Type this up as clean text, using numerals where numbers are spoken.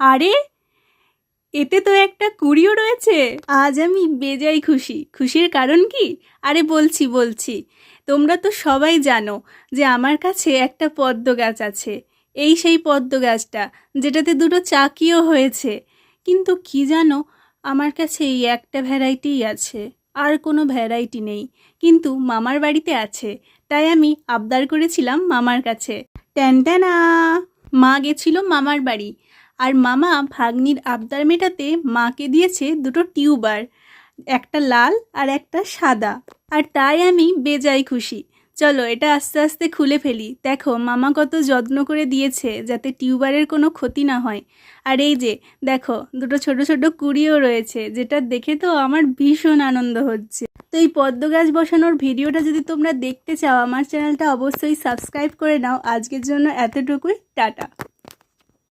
আরে, এতে তো একটা কুড়িও রয়েছে। আজ আমি বেজায় খুশি। খুশির কারণ কি? আরে বলছি। তোমরা তো সবাই জানো যে আমার কাছে একটা পদ্ম গাছ আছে। এই সেই পদ্ম গাছটা, যেটাতে দুটো চাকিও হয়েছে। কিন্তু কি জানো, আমার কাছে এই একটা ভ্যারাইটিই আছে, আর কোনো ভ্যারাইটি নেই। কিন্তু মামার বাড়িতে আছে, তাই আমি আবদার করেছিলাম মামার কাছে। ট্যানট্যানা! মা গেছিল মামার বাড়ি, আর মামা ভাগ্নির আবদার মেটাতে মাকে দিয়েছে দুটো টিউবার, একটা লাল আর একটা সাদা। আর তাই আমি বেজায় খুশি। চলো এটা আস্তে আস্তে খুলে ফেলি। দেখো মামা কত যত্ন করে দিয়েছে যাতে টিউবারের কোনো ক্ষতি না হয়। আর এই যে দেখো, দুটো ছোট ছোট কুড়িও রয়েছে, যেটা দেখে তো আমার ভীষণ আনন্দ হচ্ছে। তো এই পদ্ম গাছ বসানোর ভিডিওটা যদি তোমরা দেখতে চাও, আমার চ্যানেলটা অবশ্যই সাবস্ক্রাইব করে নাও। আজকের জন্য এতটুকুই, টাটা।